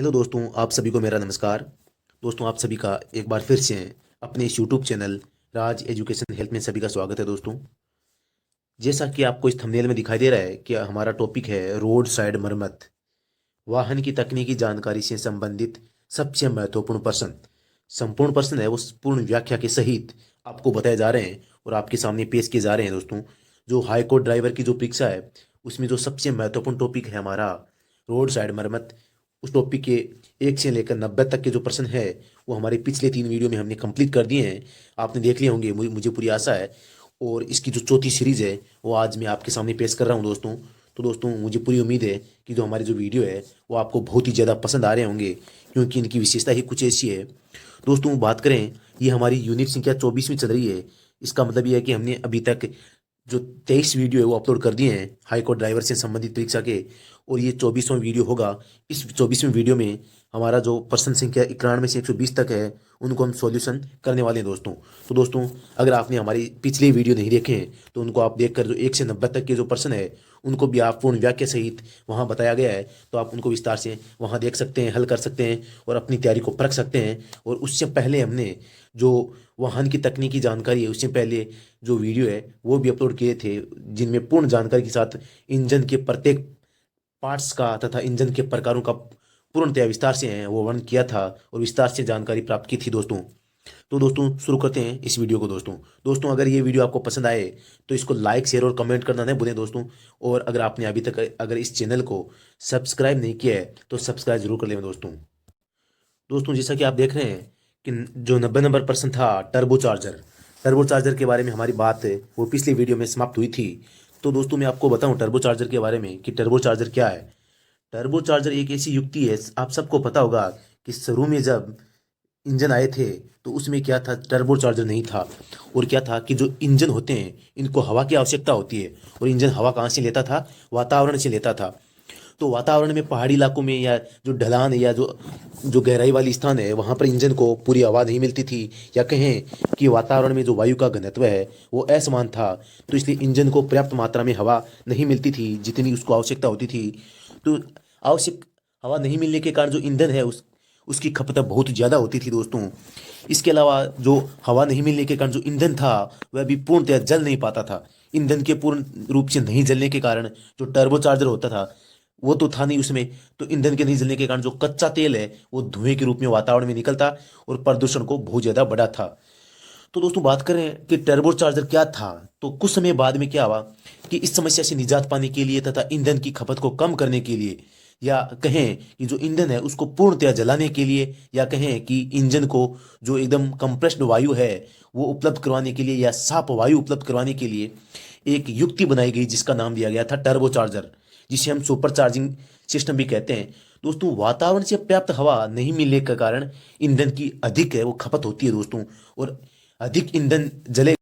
Hello दोस्तों, आप सभी को मेरा नमस्कार। दोस्तों, आप सभी का एक बार फिर से अपने इस यूट्यूब चैनल राज एजुकेशन हेल्थ में सभी का स्वागत है। दोस्तों, जैसा कि आपको इस थंबनेल में दिखाई दे रहा है कि हमारा टॉपिक है रोड साइड मरम्मत। वाहन की तकनीकी जानकारी से संबंधित सबसे महत्वपूर्ण प्रश्न, संपूर्ण प्रश्न है वो पूर्ण व्याख्या के सहित आपको बताए जा रहे हैं और आपके सामने पेश किए जा रहे हैं। दोस्तों, जो हाई कोर्ट ड्राइवर की जो परीक्षा है उसमें जो सबसे महत्वपूर्ण टॉपिक है हमारा रोड साइड मरम्मत, उस टॉपिक के 1 से लेकर 90 तक के जो प्रश्न है वो हमारे पिछले 3 वीडियो में हमने कंप्लीट कर दिए हैं। आपने देख लिए होंगे, मुझे पूरी आशा है। और इसकी जो चौथी सीरीज है वो आज मैं आपके सामने पेश कर रहा हूँ। दोस्तों, तो दोस्तों, मुझे पूरी उम्मीद है कि जो हमारे जो वीडियो है वो आपको बहुत ही ज़्यादा पसंद आ रहे होंगे, क्योंकि इनकी विशेषता ही कुछ ऐसी है। दोस्तों, बात करें, ये हमारी यूनिट संख्या 24वीं चल रही है। इसका मतलब ये है कि हमने अभी तक जो 23 वीडियो है वो अपलोड कर दिए हैं हाई कोर्ट ड्राइवर से संबंधित परीक्षा के, और ये 24वां वीडियो होगा। इस 24वें वीडियो में हमारा जो प्रश्न संख्या 91 से 120 तक है उनको हम सॉल्यूशन करने वाले हैं। दोस्तों, तो दोस्तों, अगर आपने हमारी पिछले वीडियो नहीं देखे हैं तो उनको आप देखकर जो 1 से 90 तक के जो प्रश्न है उनको भी आप पूर्ण व्याख्या सहित वहाँ बताया गया है, तो आप उनको विस्तार से वहाँ देख सकते हैं, हल कर सकते हैं और अपनी तैयारी को परख सकते हैं। और उससे पहले हमने जो वाहन की तकनीकी जानकारी है उससे पहले जो वीडियो है वो भी अपलोड किए थे, जिनमें पूर्ण जानकारी के साथ इंजन के प्रत्येक पार्ट्स का तथा इंजन के प्रकारों का पूर्णतया विस्तार से है वो वर्णन किया था और विस्तार से जानकारी प्राप्त की थी। दोस्तों, तो दोस्तों, शुरू करते हैं इस वीडियो को। दोस्तों, अगर ये वीडियो आपको पसंद आए तो इसको लाइक शेयर और कमेंट करना नहीं भूलें। दोस्तों, और अगर आपने अभी तक अगर इस चैनल को सब्सक्राइब नहीं किया है तो सब्सक्राइब जरूर कर लें। दोस्तों, जैसा कि आप देख रहे हैं कि जो 90 नंबर प्रश्न था टर्बो चार्जर, टर्बो चार्जर के बारे में हमारी बात है वो पिछली वीडियो में समाप्त हुई थी। तो दोस्तों, मैं आपको बताऊं टर्बो चार्जर के बारे में कि टर्बो चार्जर क्या है। टर्बो चार्जर एक ऐसी युक्ति है, आप सबको पता होगा कि शुरू में जब इंजन आए थे तो उसमें क्या था, टर्बो चार्जर नहीं था। और क्या था कि जो इंजन होते हैं इनको हवा की आवश्यकता होती है, और इंजन हवा कहाँ से लेता था, वातावरण से लेता था। तो वातावरण में पहाड़ी इलाकों में या जो ढलान या जो जो गहराई वाली स्थान है वहाँ पर इंजन को पूरी हवा नहीं मिलती थी, या कहें कि वातावरण में जो वायु का घनत्व है वो असमान था, तो इसलिए इंजन को पर्याप्त मात्रा में हवा नहीं मिलती थी जितनी उसको आवश्यकता होती थी। तो आवश्यक हवा नहीं मिलने के कारण जो ईंधन है उसकी खपत बहुत ज़्यादा होती थी। दोस्तों, इसके अलावा जो हवा नहीं मिलने के कारण जो ईंधन था वह भी पूर्णतः जल नहीं पाता था। ईंधन के पूर्ण रूप से नहीं जलने के कारण जो टर्बो चार्जर होता था वो तो था नहीं उसमें, तो ईंधन के नहीं जलने के कारण जो कच्चा तेल है वो धुएं के रूप में वातावरण में निकलता और प्रदूषण को बहुत ज़्यादा बढ़ा था। तो दोस्तों, बात करें कि टर्बो चार्जर क्या था, तो कुछ समय बाद में क्या हुआ कि इस समस्या से निजात पाने के लिए तथा ईंधन की खपत को कम करने के लिए, या कहें कि जो ईंधन है उसको पूर्णतया जलाने के लिए, या कहें कि इंजन को जो एकदम कंप्रेस्ड वायु है वो उपलब्ध करवाने के लिए या साफ वायु उपलब्ध करवाने के लिए एक युक्ति बनाई गई जिसका नाम दिया गया था टर्बो चार्जर, जिसे हम सुपर चार्जिंग सिस्टम भी कहते हैं। दोस्तों, वातावरण से पर्याप्त हवा नहीं मिलने के कारण ईंधन की अधिक है वो खपत होती है। दोस्तों, और अधिक ईंधन जले,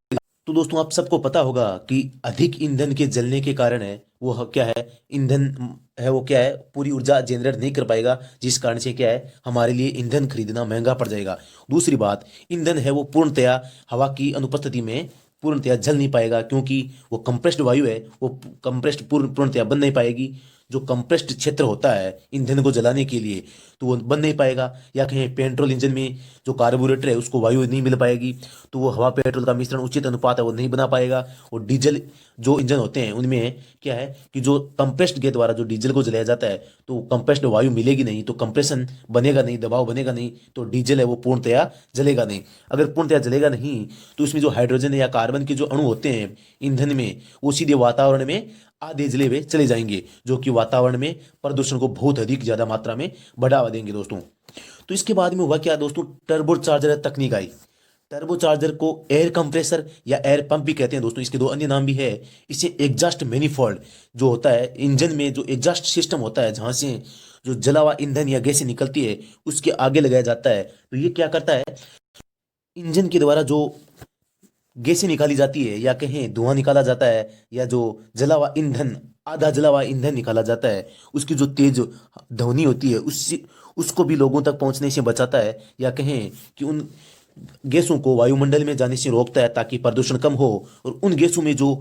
तो दोस्तों आप सबको पता होगा कि अधिक ईंधन के जलने के कारण है वो क्या है, ईंधन है वो क्या है, पूरी ऊर्जा जनरेट नहीं कर पाएगा, जिस कारण से क्या है हमारे लिए ईंधन खरीदना महंगा पड़ जाएगा। दूसरी बात, ईंधन है वो पूर्णतया हवा की अनुपस्थिति में पूर्णतया जल नहीं पाएगा, क्योंकि वो कंप्रेस्ड वायु है, वो कंप्रेस्ड पूर्णतया बन नहीं पाएगी। जो कंप्रेस्ड क्षेत्र होता है ईंधन को जलाने के लिए तो वो बन नहीं पाएगा, या कहें पेट्रोल इंजन में जो कार्बोरेटर है उसको वायु नहीं मिल पाएगी, तो वो हवा पेट्रोल का मिश्रण उचित अनुपात है वो नहीं बना पाएगा। और डीजल जो इंजन होते हैं उनमें क्या है कि जो कंप्रेस्ड के द्वारा जो डीजल को जलाया जाता है तो कंप्रेस्ड वायु मिलेगी नहीं, तो कंप्रेशन बनेगा नहीं, दबाव बनेगा नहीं, तो डीजल है वो पूर्णतया जलेगा नहीं। अगर पूर्णतया जलेगा नहीं तो उसमें जो हाइड्रोजन या कार्बन के जो अणु होते हैं ईंधन में वो सीधे वातावरण में आधे जले हुए चले जाएंगे, जो कि वातावरण में प्रदूषण को बहुत अधिक ज्यादा मात्रा में बढ़ावा देंगे। दोस्तों, तो इसके बाद में हुआ क्या दोस्तों, टर्बो चार्जर तकनीक आई। टर्बो चार्जर को एयर कंप्रेसर या एयर पंप भी कहते हैं। दोस्तों, इसके दो अन्य नाम भी है। इसे एग्जॉस्ट मैनिफोल्ड जो होता है इंजन में, जो एग्जॉस्ट सिस्टम होता है जहां से जो जला हुआ ईंधन या गैसें निकलती है उसके आगे लगाया जाता है। तो ये क्या करता है, इंजन के द्वारा जो गैसें निकाली जाती है या कहें धुआं निकाला जाता है, या जो जला हुआ ईंधन, आधा जला हुआ ईंधन निकाला जाता है, उसकी जो तेज ध्वनि होती है उससे उसको भी लोगों तक पहुंचने से बचाता है, या कहें कि उन गैसों को वायुमंडल में जाने से रोकता है ताकि प्रदूषण कम हो। और उन गैसों में जो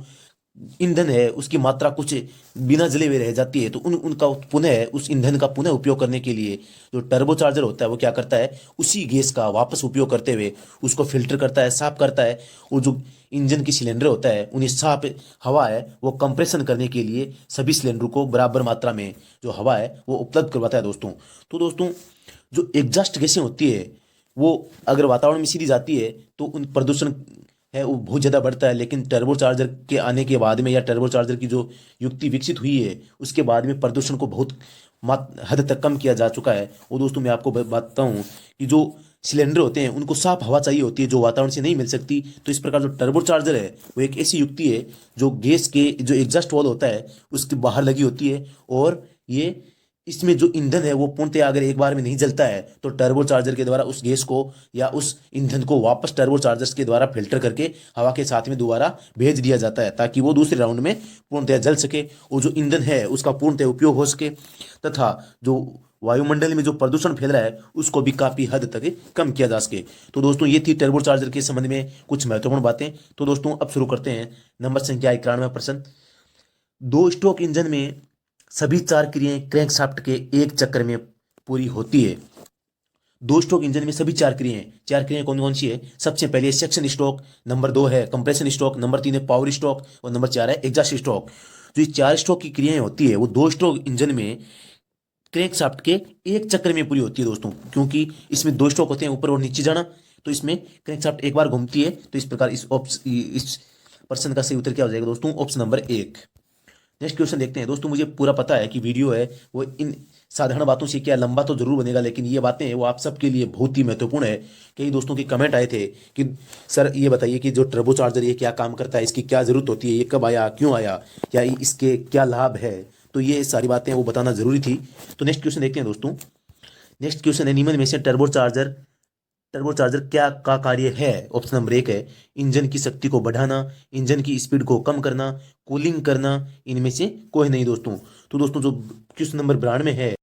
ईंधन है उसकी मात्रा कुछ बिना जले हुए रह जाती है, तो उनका पुनः उस ईंधन का पुनः उपयोग करने के लिए जो टर्बोचार्जर होता है वो क्या करता है, उसी गैस का वापस उपयोग करते हुए उसको फिल्टर करता है, साफ करता है। और जो इंजन की सिलेंडर होता है उन्हें साफ हवा है वो कंप्रेशन करने के लिए सभी सिलेंडर को बराबर मात्रा में जो हवा है वो उपलब्ध करवाता है दोस्तों। तो दोस्तों जो एग्जॉस्ट गैसें होती है वो अगर वातावरण में सीधी जाती है तो उन प्रदूषण है वो बहुत ज़्यादा बढ़ता है। लेकिन टर्बो चार्जर के आने के बाद में या टर्बो चार्जर की जो युक्ति विकसित हुई है उसके बाद में प्रदूषण को बहुत हद तक कम किया जा चुका है। और दोस्तों मैं आपको बताता हूँ कि जो सिलेंडर होते हैं उनको साफ हवा चाहिए होती है जो वातावरण से नहीं मिल सकती। तो इस प्रकार जो टर्बो चार्जर है वो एक ऐसी युक्ति है जो गैस के जो एग्जॉस्ट वाल्व होता है उसके बाहर लगी होती है। और ये इसमें जो ईंधन है वो पूर्णतः अगर एक बार में नहीं जलता है तो टर्बो चार्जर के द्वारा उस गैस को या उस ईंधन को वापस टर्बो चार्जर्स के द्वारा फिल्टर करके हवा के साथ में दोबारा भेज दिया जाता है ताकि वो दूसरे राउंड में पूर्णतः जल सके और जो ईंधन है उसका पूर्णतः उपयोग हो सके तथा जो वायुमंडल में जो प्रदूषण फैल रहा है उसको भी काफी हद तक कम किया जा सके। तो दोस्तों ये थी टर्बो चार्जर के संबंध में कुछ महत्वपूर्ण बातें। तो दोस्तों अब शुरू करते हैं। नंबर संख्या 91 प्रश्न, दो स्ट्रोक इंजन में सभी चार क्रियाएं क्रैंकशाफ्ट के एक चक्र में पूरी होती है। दो स्ट्रोक इंजन में सभी चार क्रियाएं कौन कौन सी है? सबसे पहले सेक्शन स्ट्रोक, नंबर 2 है कंप्रेशन स्ट्रोक, नंबर 3 है पावर स्ट्रोक और नंबर 4 है एग्जॉस्ट स्ट्रोक। जो ये चार स्ट्रोक की क्रियाएं होती है वो दो स्ट्रोक इंजन में क्रैंकशाफ्ट के एक चक्र में पूरी होती है दोस्तों, क्योंकि इसमें दो स्ट्रोक होते हैं ऊपर और नीचे जाना। तो इसमें क्रैंकशाफ्ट एक बार घूमती है। तो इस प्रकार इस प्रश्न का सही उत्तर क्या हो जाएगा दोस्तों? Option number 1। नेक्स्ट क्वेश्चन देखते हैं दोस्तों। मुझे पूरा पता है कि वीडियो है वो इन साधारण बातों से क्या लंबा तो जरूर बनेगा, लेकिन ये बातें वो आप सबके लिए बहुत ही महत्वपूर्ण है। कई दोस्तों के कमेंट आए थे कि सर ये बताइए कि जो टर्बो चार्जर ये क्या काम करता है, इसकी क्या जरूरत होती है, ये कब आया, क्यों आया, या इसके क्या लाभ है। तो ये सारी बातें वो बताना जरूरी थी। तो नेक्स्ट क्वेश्चन देखते हैं दोस्तों। नेक्स्ट क्वेश्चन है, निम्न में से टर्बो चार्जर क्या का कार्य है? ऑप्शन नंबर 1 है इंजन की शक्ति को बढ़ाना, इंजन की स्पीड को कम करना, कूलिंग करना, इनमें से कोई नहीं दोस्तों। तो दोस्तों जो क्वेश्चन नंबर 92 में है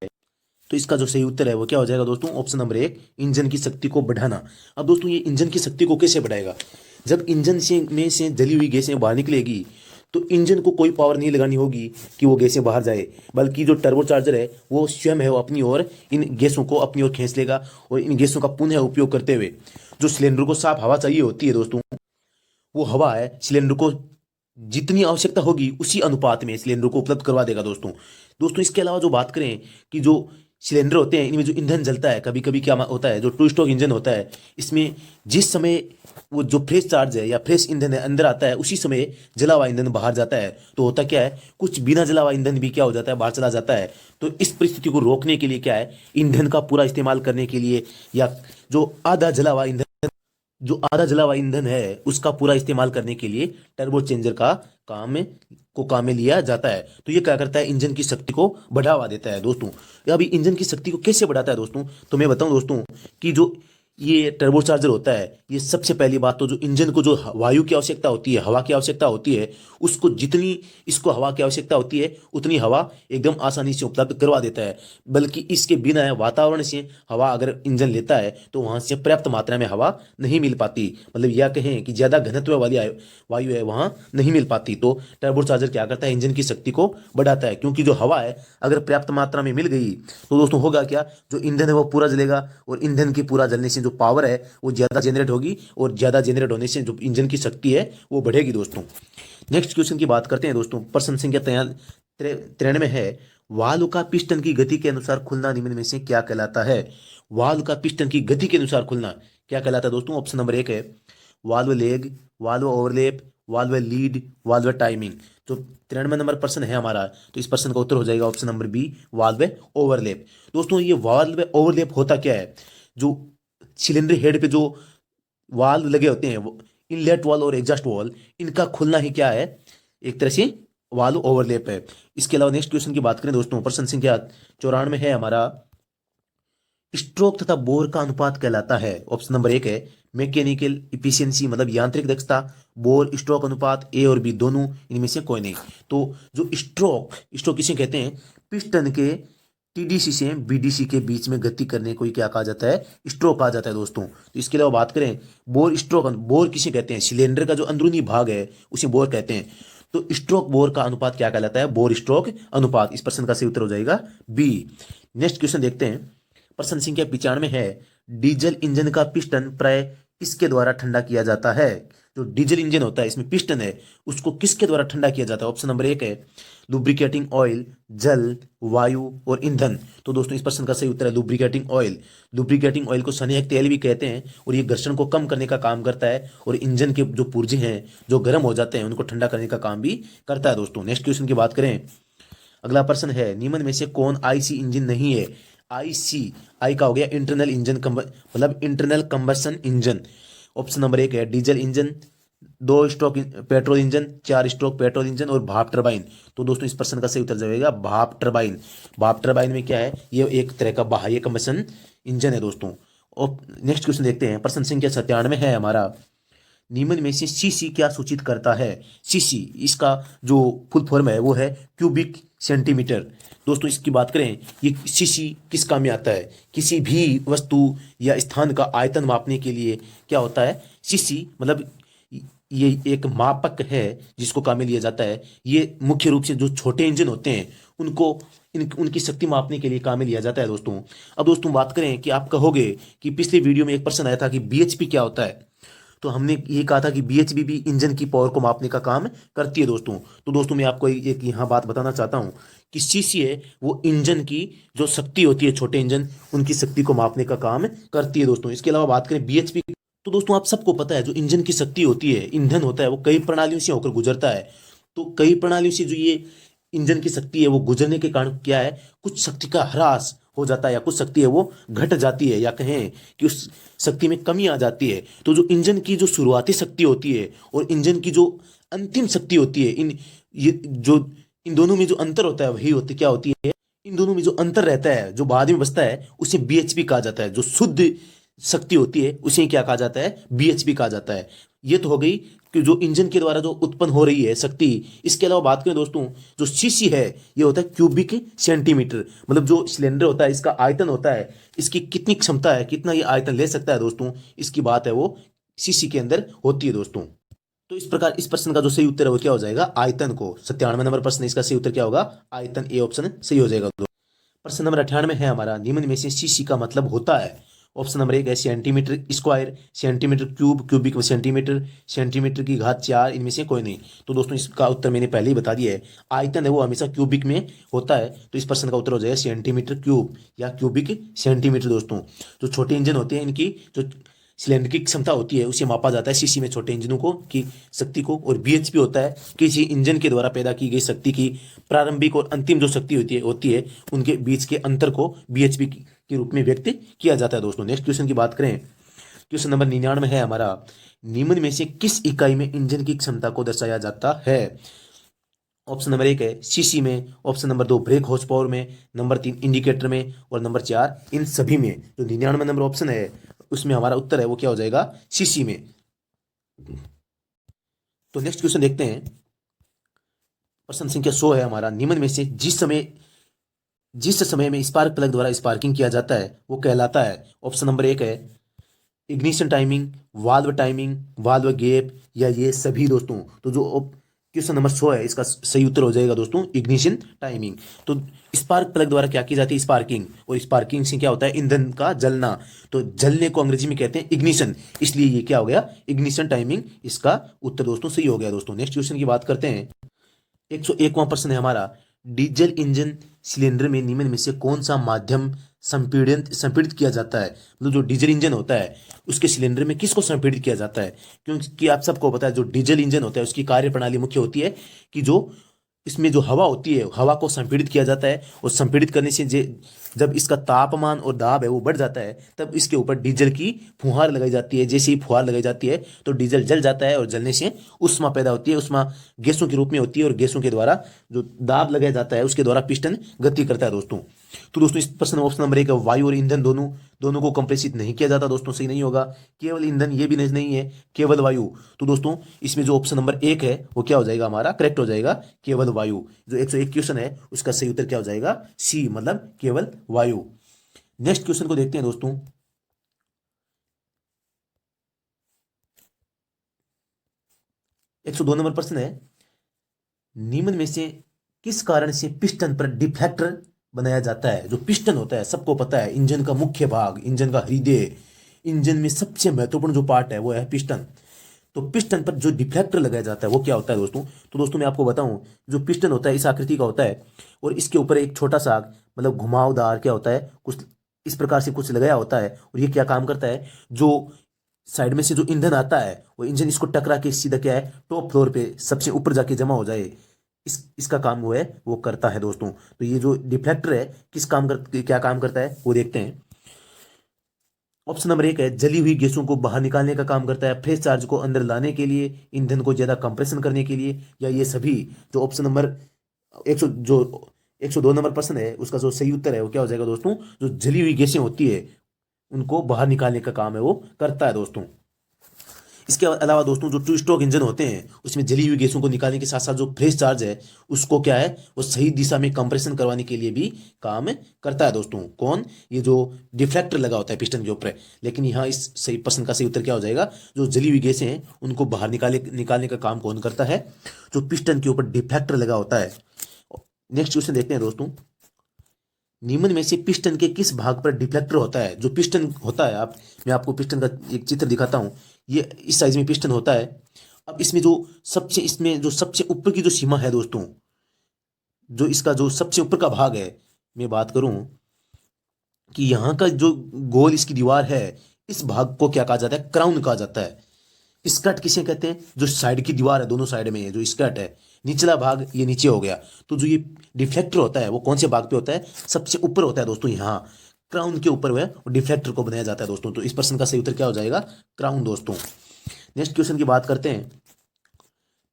तो इसका जो सही उत्तर है वो क्या हो जाएगा दोस्तों? ऑप्शन नंबर 1 इंजन की शक्ति को बढ़ाना। अब दोस्तों ये इंजन की शक्ति को कैसे बढ़ाएगा? जब इंजन से जली हुई गैसें बाहर निकलेगी तो इंजन को कोई पावर नहीं लगानी होगी कि वो गैसें बाहर जाए, बल्कि जो टर्बो चार्जर है वो स्वयं है वो अपनी ओर इन गैसों को अपनी ओर खींच लेगा। और इन गैसों का पुनः उपयोग करते हुए जो सिलेंडर को साफ हवा चाहिए होती है दोस्तों, वो हवा है सिलेंडर को जितनी आवश्यकता होगी उसी अनुपात में सिलेंडर को उपलब्ध करवा देगा दोस्तों। दोस्तों इसके अलावा जो बात करें कि जो सिलेंडर होते हैं इनमें जो ईंधन जलता है, कभी कभी क्या होता है जो टू स्ट्रोक इंजन होता है इसमें जिस समय वो जो फ्रेश चार्ज है या फ्रेश ईंधन है अंदर आता है उसी समय जला हुआ ईंधन बाहर जाता है। तो होता क्या है, कुछ बिना जला हुआ ईंधन भी क्या हो जाता है, बाहर चला जाता है। तो इस परिस्थिति को रोकने के लिए क्या है, ईंधन का पूरा इस्तेमाल करने के लिए या जो आधा जला हुआ ईंधन है उसका पूरा इस्तेमाल करने के लिए टर्बो चेंजर का काम में लिया जाता है। तो ये क्या करता है, इंजन की शक्ति को बढ़ावा देता है दोस्तों। अभी इंजन की शक्ति को कैसे बढ़ाता है दोस्तों, तो मैं बताऊं दोस्तों कि जो ये टर्बो चार्जर होता है ये सबसे पहली बात तो जो इंजन को जो वायु की आवश्यकता होती है, हवा की आवश्यकता होती है, उसको जितनी इसको हवा की आवश्यकता होती है उतनी हवा एकदम आसानी से उपलब्ध करवा देता है। बल्कि इसके बिना वातावरण से हवा अगर इंजन लेता है तो वहां से पर्याप्त मात्रा में हवा नहीं मिल पाती, मतलब यह कहें कि ज्यादा घनत्व वाली वायु है वहां नहीं मिल पाती। तो टर्बो चार्जर क्या करता है, इंजन की शक्ति को बढ़ाता है, क्योंकि जो हवा है अगर पर्याप्त मात्रा में मिल गई तो दोस्तों होगा क्या, जो ईंधन है वो पूरा जलेगा और ईंधन की पूरा जलने से जो पावर है वो ज्यादा जनरेट होगी और ज्यादा जनरेट होने से जो इंजन की शक्ति है वो बढ़ेगी दोस्तों। नेक्स्ट क्वेश्चन की बात करते हैं दोस्तों। प्रश्न संख्या 93 है, वाल्व का पिस्टन की गति के अनुसार खुलना निम्न में से क्या कहलाता है? वाल्व का पिस्टन की गति के अनुसार खुलना क्या कहलाता है दोस्तों? ऑप्शन नंबर 1 है valve leg, valve overlap, valve lead, valve timing. जो 93 नंबर प्रश्न है हमारा तो इस प्रश्न का उत्तर हो जाएगा option number B valve overlap. दोस्तों ये वाल्व ओवरलैप होता क्या है, जो सिलेंडर हेड पे जो वाल्व लगे होते हैं वो इनलेट वाल्व और एग्जॉस्ट वाल्व, इनका खुलना ही क्या है, एक तरह से वाल्व ओवरलैप है। इसके अलावा नेक्स्ट क्वेश्चन की बात करें दोस्तों, प्रश्न संख्या 94 है हमारा, स्ट्रोक तथा बोर का अनुपात कहलाता है। ऑप्शन नंबर 1 है मैकेनिकल इफिशियंसी, मतलब यांत्रिक दक्षता, बोर स्ट्रोक अनुपात, ए और बी दोनों, इनमें से कोई नहीं। तो जो स्ट्रोक किसे कहते हैं, पिस्टन के टीडीसी से बीडीसी के बीच में गति करने को ही क्या कहा जाता है, स्ट्रोक कहा जाता है दोस्तों। तो इसके अलावा बात करें बोर किसे कहते हैं, सिलेंडर का जो अंदरूनी भाग है उसे बोर कहते हैं। तो स्ट्रोक बोर का अनुपात क्या कहलाता है? बोर स्ट्रोक अनुपात। इस प्रश्न का सही उत्तर हो जाएगा बी। नेक्स्ट क्वेश्चन देखते हैं। प्रश्न संख्या 95 है, डीजल इंजन का पिस्टन प्राय किसके द्वारा ठंडा किया जाता है? जो डीजल इंजन होता है, इसमें पिस्टन है, उसको किसके द्वारा ठंडा किया जाता है? ऑप्शन नंबर 1 है लुब्रिकेटिंग ऑयल, जल, वायु और ईंधन। तो दोस्तों इस प्रश्न का सही उत्तर है लुब्रिकेटिंग ऑयल। लुब्रिकेटिंग ऑयल को सहायक तेल भी कहते हैं और ये घर्षण को कम करने का काम करता है और इंजन के जो पुर्जे हैं जो गर्म हो जाते हैं उनको ठंडा करने का काम भी करता है। दोस्तों नेक्स्ट क्वेश्चन की बात करें, अगला प्रश्न है, निम्न में से कौन आईसी इंजन नहीं है? आईसी, आई का हो गया इंटरनल इंजन मतलब internal combustion engine. Option number 1 है diesel engine, 2 stroke petrol engine, 4 stroke petrol engine और भाप टरबाइन। तो दोस्तों इस प्रश्न का सही उत्तर जाएगा भाप टरबाइन। भाप टरबाइन में क्या है? ये एक तरह का बाह्य कंबशन इंजन है दोस्तों। और नेक्स्ट क्वेश्चन देखते हैं। प्रश्न संख्या 97 है हमारा, निम्न में से सीसी क्या सूचित करता है? सीसी, इसका जो फुल फॉर्म है वो है क्यूबिक सेंटीमीटर। दोस्तों इसकी बात करें, ये सीसी किस काम में आता है? किसी भी वस्तु या स्थान का आयतन मापने के लिए क्या होता है? सीसी मतलब ये एक मापक है जिसको काम में लिया जाता है। ये मुख्य रूप से जो छोटे इंजन होते हैं उनको उनकी शक्ति मापने के लिए काम में लिया जाता है दोस्तों। अब दोस्तों बात करें कि आप कहोगे कि पिछले वीडियो में एक प्रश्न आया था कि बीएचपी क्या होता है, तो हमने ये कहा था कि बीएचपी भी इंजन की पावर को मापने का काम करती है दोस्तों। तो दोस्तों मैं आपको एक यहाँ बात बताना चाहता हूँ कि सीसी है वो इंजन की जो शक्ति होती है, छोटे इंजन उनकी शक्ति को मापने का काम करती है दोस्तों। इसके अलावा बात करें बीएचपी, तो दोस्तों आप सबको पता है जो इंजन की शक्ति होती है, ईंधन होता है, वो कई प्रणालियों से होकर गुजरता है। तो कई प्रणालियों से जो ये इंजन की शक्ति है वो गुजरने के कारण क्या है, कुछ शक्ति का ह्रास हो जाता है या कुछ शक्ति है वो घट जाती है, या कहें कि उस शक्ति में कमी आ जाती है। तो जो इंजन की जो शुरुआती शक्ति होती है और इंजन की जो अंतिम शक्ति होती है, इन दोनों में जो अंतर होता है वही होती क्या होती है, इन दोनों में जो अंतर रहता है जो बाद में बचता है उसे बीएचपी कहा जाता है। जो शुद्ध शक्ति होती है उसे क्या कहा जाता है? बीएचपी कहा जाता है। ये तो हो गई कि जो इंजन के द्वारा जो उत्पन्न हो रही है शक्ति। इसके अलावा बात करें दोस्तों, जो सीसी है ये होता है क्यूबिक सेंटीमीटर, मतलब जो सिलेंडर होता है इसका आयतन होता है, इसकी कितनी क्षमता है, कितना ये आयतन ले सकता है दोस्तों, इसकी बात है वो सीसी के अंदर होती है दोस्तों। तो इस प्रकार इस प्रश्न का जो सही उत्तर है वो क्या हो जाएगा? आयतन को। 97 नंबर प्रश्न, इसका सही उत्तर क्या होगा? आयतन, ए ऑप्शन सही हो जाएगा। प्रश्न नंबर 98 है हमारा, निम्न में से सीसी का मतलब होता है? ऑप्शन नंबर 1 है centimetre square, centimetre cube, cubic centimetre, centimetre की घात 4, इनमें से कोई नहीं। तो दोस्तों इसका उत्तर मैंने पहले ही बता दिया है, आयतन है वो हमेशा क्यूबिक में होता है। तो इस प्रश्न का उत्तर हो जाएगा सेंटीमीटर क्यूब या क्यूबिक सेंटीमीटर दोस्तों। जो छोटे इंजन होते हैं इनकी जो सिलेंडर की क्षमता होती है उसे मापा जाता है सीसी में, छोटे इंजनों को की शक्ति को। और बीएचपी होता है किसी इंजन के द्वारा पैदा की गई शक्ति की प्रारंभिक और अंतिम जो शक्ति होती है उनके बीच के अंतर को बीएचपी के रूप में व्यक्त किया जाता है दोस्तों। नेक्स्ट क्वेश्चन की बात करें, क्वेश्चन नंबर 99 है हमारा, निम्न में से किस इकाई में इंजन की क्षमता को दर्शाया जाता है? ऑप्शन नंबर 1 है सीसी में, option number 2 break horse power में, नंबर 3 इंडिकेटर में और नंबर 4 इन सभी में। जो 99 नंबर ऑप्शन है उसमें हमारा उत्तर है वो क्या हो जाएगा? सीसी में। तो नेक्स्ट क्वेश्चन देखते हैं। प्रश्न संख्या 100 है हमारा, निम्न में से जिस समय में स्पार्क प्लग द्वारा स्पार्किंग किया जाता है वो कहलाता है? ऑप्शन नंबर 1 है ignition timing, valve timing, valve gap या ये सभी दोस्तों। तो जो क्वेश्चन नंबर 100 है इसका सही उत्तर हो जाएगा दोस्तों इग्निशन टाइमिंग। तो स्पार्क प्लग द्वारा क्या की जाती है? स्पार्किंग, और स्पार्किंग से क्या होता है? ईंधन का जलना। तो जलने को अंग्रेजी में कहते हैं इग्निशन, इसलिए ये क्या हो गया? Ignition timing. इसका उत्तर दोस्तों सही हो गया दोस्तों। नेक्स्ट क्वेश्चन की बात करते हैं। 101वां प्रश्न है हमारा, डीजल इंजन सिलेंडर में निम्न में से कौन सा माध्यम संपीड़ित किया जाता है? मतलब जो डीजल इंजन होता है उसके सिलेंडर में किसको संपीड़ित किया जाता है? क्योंकि आप सबको पता है जो डीजल इंजन होता है उसकी कार्य प्रणाली मुख्य होती है कि जो इसमें जो हवा होती है हवा को संपीड़ित किया जाता है, और संपीड़ित करने से जब इसका तापमान और दाब है वो बढ़ जाता है तब इसके ऊपर डीजल की फुहार लगाई जाती है। जैसे ही फुहार लगाई जाती है तो डीजल जल जाता है और जलने से उष्मा पैदा होती है। उष्मा गैसों के रूप में होती है और गैसों के द्वारा जो दाब लगाया जाता है उसके द्वारा पिस्टन गति करता है दोस्तों। तो दोस्तों इस प्रश्न ऑप्शन नंबर 1 वायु और ईंधन दोनों दोनों को कंप्रेसित नहीं किया जाता दोस्तों, सही नहीं होगा। केवल ईंधन ये भी नहीं है, केवल वायु। तो दोस्तों इसमें जो ऑप्शन नंबर 1 है वो क्या हो जाएगा? हमारा करेक्ट हो जाएगा केवल वायु। जो 101 क्वेश्चन है उसका सही उत्तर क्या हो जाएगा? सी, मतलब केवल वायु। नेक्स्ट क्वेश्चन को देखते हैं दोस्तों। 102 नंबर प्रश्न है, निम्न में से किस कारण से पिस्टन पर डिफ्लेक्टर बनाया जाता है? जो पिस्टन होता है सबको पता है, इंजन का मुख्य भाग, इंजन का हृदय, इंजन में सबसे महत्वपूर्ण जो पार्ट है वो है पिस्टन। तो पिस्टन पर जो डिफ्लेक्टर लगाया जाता है वो क्या होता है दोस्तों? तो दोस्तों मैं आपको बताऊं, जो पिस्टन होता है इस आकृति का होता है और इसके ऊपर एक छोटा सा मतलब घुमावदार क्या होता है, कुछ इस प्रकार से कुछ लगाया होता है। और ये क्या काम करता है, जो साइड में से जो ईंधन आता है वो इंजन इसको टकरा के सीधा क्या है, टॉप फ्लोर पे सबसे ऊपर जाके जमा हो जाए, इसका काम वो है वो करता है दोस्तों। तो ये जो डिफ्लेक्टर है क्या काम करता है वो देखते हैं। ऑप्शन नंबर 1 है जली हुई गैसों को बाहर निकालने का काम करता है, फ्रेश चार्ज को अंदर लाने के लिए, ईंधन को ज्यादा कंप्रेशन करने के लिए, या ये सभी। जो ऑप्शन नंबर 100 जो 102 नंबर प्रश्न है उसका जो सही उत्तर है वो क्या हो जाएगा दोस्तों? जो जली हुई गैसें होती है उनको बाहर निकालने का काम है वो करता है दोस्तों। इसके अलावा दोस्तों जो टू स्ट्रोक इंजन होते हैं उसमें जली हुई गैसों को निकालने के साथ साथ जो फ्रेश चार्ज है उसको क्या है वो सही दिशा में कंप्रेशन करवाने के लिए भी काम करता है दोस्तों। कौन? ये जो डिफ्लेक्टर लगा होता है पिस्टन के ऊपर। लेकिन यहाँ इस सही प्रश्न का सही उत्तर क्या हो जाएगा? जो जली हुई गैसें हैं उनको बाहर निकालने का काम कौन करता है? जो पिस्टन के ऊपर डिफ्लेक्टर लगा होता है। नेक्स्ट क्वेश्चन देखते हैं दोस्तों। निम्न में से पिस्टन के किस भाग पर डिफ्लेक्टर होता है? जो पिस्टन होता है, मैं आपको पिस्टन का एक चित्र दिखाता हूं। ये इस साइज में पिस्टन होता है। अब इसमें जो सबसे ऊपर की जो सीमा है दोस्तों, जो इसका जो सबसे ऊपर का भाग है, मैं बात करूं कि यहाँ का जो गोल इसकी दीवार है, इस भाग को क्या कहा जाता है? क्राउन कहा जाता है। स्कर्ट किसे कहते हैं? जो साइड की दीवार है, दोनों साइड में ये जो स्कर्ट है, निचला भाग ये नीचे हो गया। तो जो ये डिफ्लेक्टर होता है वो कौन से भाग पे होता है? सबसे ऊपर होता है दोस्तों, यहाँ क्राउन के ऊपर है डिफ्लेक्टर को बनाया जाता है दोस्तों। तो इस प्रश्न का सही उत्तर क्या हो जाएगा? क्राउन दोस्तों। नेक्स्ट क्वेश्चन की बात करते हैं।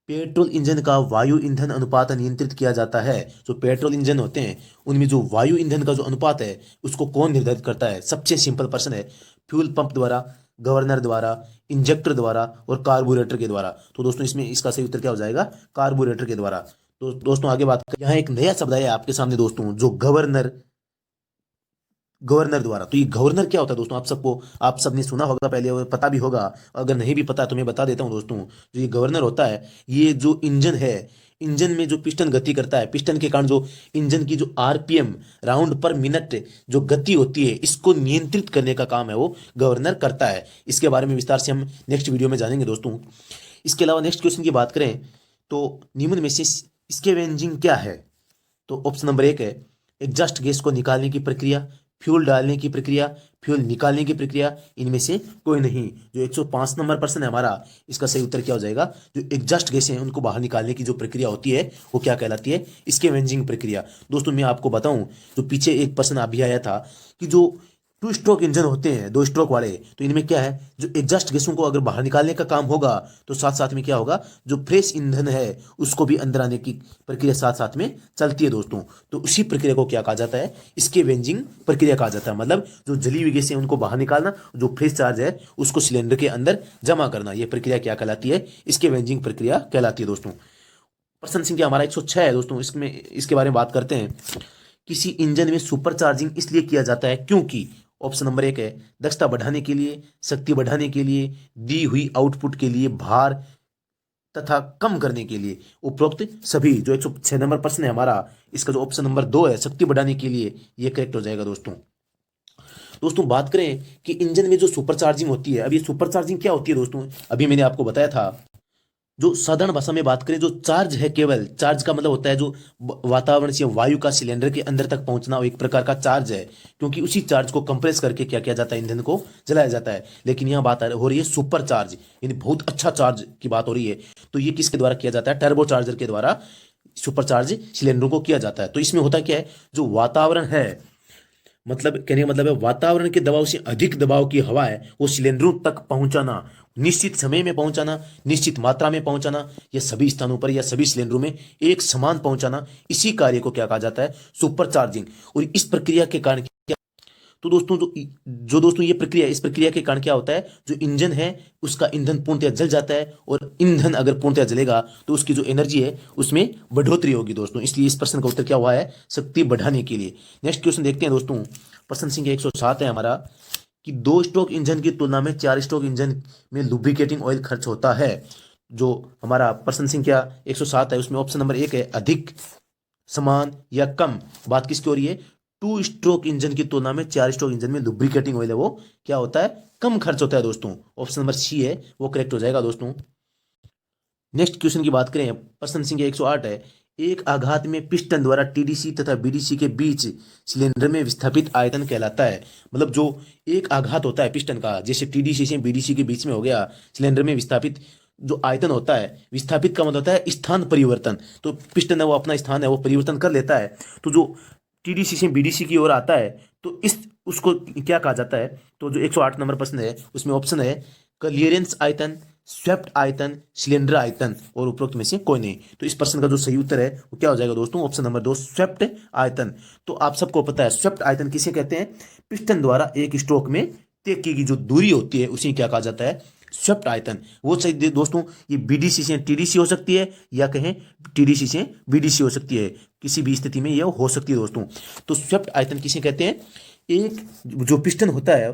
पेट्रोल इंजन का वायु ईंधन अनुपात नियंत्रित किया जाता है। जो पेट्रोल इंजन होते हैं उनमें जो वायु ईंधन का जो अनुपात है उसको कौन निर्धारित करता है? सबसे सिंपल प्रश्न है। फ्यूल पंप द्वारा, गवर्नर द्वारा, इंजेक्टर द्वारा और कार्बोरेटर के द्वारा। तो दोस्तों इसमें इसका सही उत्तर क्या हो जाएगा? कार्बोरेटर के द्वारा। तो दोस्तों आगे बात करें, यहाँ एक नया शब्द है आपके सामने दोस्तों, जो गवर्नर द्वारा। तो ये गवर्नर क्या होता है दोस्तों? आप सबने सुना होगा पहले और पता भी होगा। अगर नहीं भी पता तो मैं बता देता हूं दोस्तों। जो ये गवर्नर होता है, ये जो इंजन है, इंजन में जो पिस्टन गति करता है, पिस्टन के कारण जो इंजन की जो आरपीएम, राउंड पर मिनट जो गति होती है, इसको नियंत्रित करने का काम है वो गवर्नर करता है। इसके बारे में विस्तार से हम नेक्स्ट वीडियो में जानेंगे दोस्तों। इसके अलावा नेक्स्ट क्वेश्चन की बात करें तो निम्न में से स्कैवेंजिंग क्या है? तो ऑप्शन नंबर 1 है एग्जॉस्ट गैस को निकालने की प्रक्रिया, फ्यूल डालने की प्रक्रिया, फ्यूल निकालने की प्रक्रिया, इनमें से कोई नहीं। जो 105 नंबर प्रश्न है हमारा, इसका सही उत्तर क्या हो जाएगा? जो एग्जॉस्ट गैसें हैं उनको बाहर निकालने की जो प्रक्रिया होती है वो क्या कहलाती है? स्कैवेंजिंग प्रक्रिया। दोस्तों मैं आपको बताऊं, जो पीछे एक प्रश्न अभी आया था कि जो टू स्ट्रोक इंजन होते हैं, 2 स्ट्रोक वाले, तो इनमें क्या है, जो एग्जॉस्ट गैसों को अगर बाहर निकालने का काम होगा तो साथ साथ में क्या होगा, जो फ्रेश ईंधन है उसको भी अंदर आने की प्रक्रिया साथ साथ में चलती है दोस्तों। तो उसी प्रक्रिया को क्या कहा जाता है? स्कैवेंजिंग प्रक्रिया कहा जाता है। मतलब जो जली हुई गैसें उनको बाहर निकालना, जो फ्रेश चार्ज है उसको सिलेंडर के अंदर जमा करना, यह प्रक्रिया क्या कहलाती है? स्कैवेंजिंग प्रक्रिया कहलाती है दोस्तों। प्रश्न संख्या हमारा 106 है दोस्तों। इसके बारे में बात करते हैं। किसी इंजन में सुपर चार्जिंग इसलिए किया जाता है क्योंकि ऑप्शन नंबर 1 है दक्षता बढ़ाने के लिए, शक्ति बढ़ाने के लिए, दी हुई आउटपुट के लिए, भार तथा कम करने के लिए। उपरोक्त सभी। जो 106 नंबर प्रश्न है हमारा, इसका जो ऑप्शन नंबर 2 है शक्ति बढ़ाने के लिए, ये करेक्ट हो जाएगा दोस्तों। दोस्तों बात करें कि इंजन में जो सुपर चार्जिंग होती है, अब ये सुपर चार्जिंग क्या होती है दोस्तों? अभी मैंने आपको बताया था। जो साधारण भाषा में बात करें, जो चार्ज है, केवल चार्ज का मतलब होता है जो वातावरण से वायु का सिलेंडर के अंदर तक पहुंचना, वो एक प्रकार का चार्ज है। क्योंकि उसी चार्ज को कंप्रेस करके क्या किया जाता है? ईंधन को जलाया जाता है। लेकिन यहाँ बात हो रही है सुपर चार्ज, यानी बहुत अच्छा चार्ज की बात हो रही है। तो ये किसके द्वारा किया जाता है? टर्बो चार्जर के द्वारा सुपर चार्ज सिलेंडरों को किया जाता है। तो इसमें होता क्या है, जो वातावरण है, मतलब कहने का मतलब है वातावरण के दबाव से अधिक दबाव की हवा है वो सिलेंडरों तक पहुंचाना, निश्चित समय में पहुंचाना, निश्चित मात्रा में पहुंचाना, या सभी स्थानों पर या सभी सिलेंडरों में एक समान पहुंचाना, इसी कार्य को क्या कहा जाता है? Super charging. और इस प्रक्रिया के कारण क्या, तो दोस्तों जो दोस्तों ये प्रक्रिया, इस प्रक्रिया के कारण क्या होता है, जो इंजन है उसका ईंधन पूर्णतः जल जाता है। और ईंधन अगर पूर्णतः जलेगा तो उसकी जो एनर्जी है उसमें बढ़ोतरी होगी दोस्तों। इसलिए इस प्रश्न का उत्तर क्या हुआ है? शक्ति बढ़ाने के लिए। नेक्स्ट क्वेश्चन देखते हैं दोस्तों। प्रश्न संख्या 107 है हमारा कि 2 स्ट्रोक इंजन की तुलना में 4 स्ट्रोक इंजन में लुब्रिकेटिंग ऑयल खर्च होता है। जो हमारा प्रश्न संख्या 107 है उसमें ऑप्शन नंबर 1 है अधिक, समान या कम। बात किसकी हो रही है? 2 स्ट्रोक इंजन की तुलना में 4 स्ट्रोक इंजन में लुब्रिकेटिंग ऑयल है वो क्या होता है? कम खर्च होता है दोस्तों। ऑप्शन नंबर सी है वो करेक्ट हो जाएगा दोस्तों। नेक्स्ट क्वेश्चन की बात करें, प्रश्न संख्या 108 है, एक आघात में पिस्टन द्वारा टीडीसी तथा बीडीसी के बीच सिलेंडर में विस्थापित आयतन कहलाता है। मतलब जो एक आघात होता है पिस्टन का, जैसे टीडीसी से बीडीसी के बीच में हो गया, सिलेंडर में विस्थापित जो आयतन होता है, विस्थापित का मतलब होता है स्थान परिवर्तन। तो पिस्टन है वो अपना स्थान है वो परिवर्तन कर लेता है। तो जो टीडीसी से बीडीसी की ओर आता है तो इस उसको क्या कहा जाता है? तो जो 108 नंबर प्रश्न है उसमें ऑप्शन है क्लियरेंस आयतन, स्वेप्ट आयतन, सिलेंडर आयतन और उपरोक्त में से कोई नहीं। तो इस प्रश्न का जो सही उत्तर है वो क्या हो जाएगा दोस्तों? ऑप्शन नंबर 2 स्वेप्ट आयतन। तो आप सबको पता है स्वेप्ट आयतन किसे कहते हैं? पिस्टन द्वारा एक स्ट्रोक में तय की गई जो दूरी होती है उसी क्या कहा जाता है? स्वेप्ट आयतन। वो सही दोस्तों, ये बीडीसी से टीडीसी हो सकती है या कहें टीडीसी से बीडीसी हो सकती है, किसी भी स्थिति में यह हो सकती है दोस्तों। तो स्वेप्ट आयतन किसे कहते हैं? एक जो पिस्टन होता है,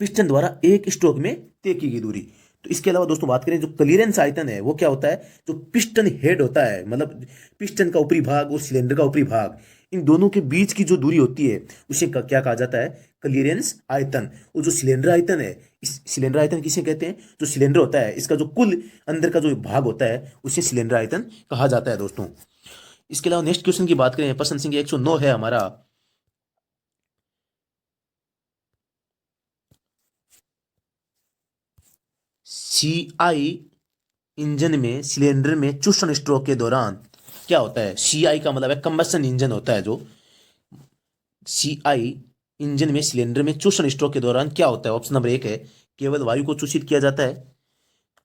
पिस्टन द्वारा एक स्ट्रोक में तय की गई दूरी। तो इसके अलावा दोस्तों बात करें जो क्लियरेंस आयतन है वो क्या होता है? जो पिस्टन हेड होता है, मतलब पिस्टन का ऊपरी भाग और सिलेंडर का ऊपरी भाग, इन दोनों के बीच की जो दूरी होती है उसे क्या कहा जाता है? क्लियरेंस आयतन। और जो सिलेंडर आयतन है, इस सिलेंडर आयतन किसे कहते हैं? जो सिलेंडर होता है इसका जो कुल अंदर का जो भाग होता है उसे सिलेंडर आयतन कहा जाता है दोस्तों। इसके अलावा नेक्स्ट क्वेश्चन की बात करें, प्रश्न संख्या 109 है हमारा, सीआई इंजन में सिलेंडर में चूषण स्ट्रोक के दौरान क्या होता है? सीआई का मतलब है कंबशन इंजन होता है। जो सीआई इंजन में सिलेंडर में चूषण स्ट्रोक के दौरान क्या होता है? ऑप्शन नंबर 1 है केवल वायु को चूषित किया जाता है,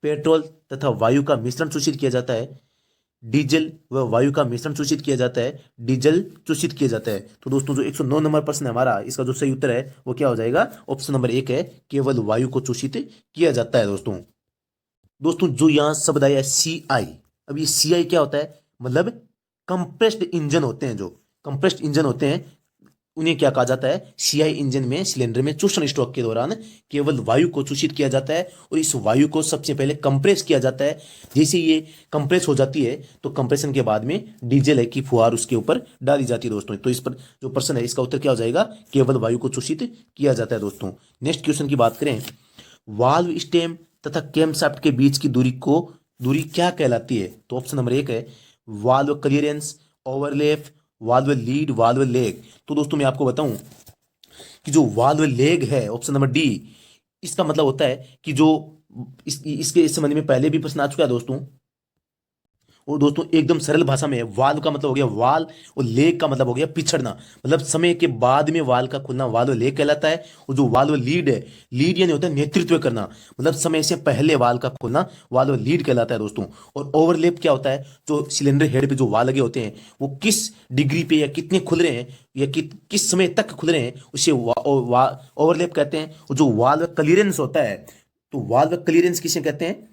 पेट्रोल तथा वायु का मिश्रण चूषित किया जाता है, डीजल व वायु का मिश्रण चूषित किया जाता है, डीजल चूषित किया जाता है। तो दोस्तों जो 109 नंबर प्रश्न है हमारा, इसका जो सही उत्तर है वो क्या हो जाएगा? ऑप्शन नंबर 1 है केवल वायु को चूषित किया जाता है दोस्तों। दोस्तों जो यहाँ शब्द आया सी आई, अब ये सी आई क्या होता है? मतलब कंप्रेस्ड इंजन होते हैं, जो कंप्रेस्ड इंजन होते हैं उन्हें क्या कहा जाता है? सीआई इंजन में सिलेंडर में चूषण स्ट्रोक के दौरान केवल वायु को चूषित किया जाता है और इस वायु को सबसे पहले कंप्रेस किया जाता है। जैसे ये कंप्रेस हो जाती है तो कंप्रेशन के बाद में डीजल है की फुहार उसके ऊपर डाली जाती है दोस्तों। तो इस पर जो प्रश्न है इसका उत्तर क्या हो जाएगा? केवल वायु को चूषित किया जाता है दोस्तों। नेक्स्ट क्वेश्चन की बात करें, वाल्व स्टेम तथा कैमशाफ्ट के बीच की दूरी क्या कहलाती है? तो ऑप्शन नंबर 1 है valve clearance, overlap, valve lead, valve leg. तो दोस्तों मैं आपको बताऊं कि जो वाल्व लेग है ऑप्शन नंबर डी, इसका मतलब होता है कि जो इसके इस संबंध में पहले भी प्रश्न आ चुका है दोस्तों। और दोस्तों एकदम सरल भाषा में, वाल्व का मतलब हो गया वाल और लेग का मतलब हो गया पिछड़ना। मतलब समय के बाद में वाल का खुलना वाल्व लेग कहलाता है। और जो वाल्व लीड है, लीड यानी होता है नेतृत्व करना, मतलब समय से पहले वाल का खुलना वाल्व लीड कहलाता है दोस्तों। और ओवरलैप क्या होता है? जो सिलेंडर हेड पे जो वाल लगे होते हैं वो किस डिग्री पे या कितने खुल रहे हैं या किस समय तक खुल रहे हैं उसे ओवरलैप कहते हैं। और जो वाल्व क्लियरेंस होता है, तो वाल्व क्लियरेंस किसे कहते हैं?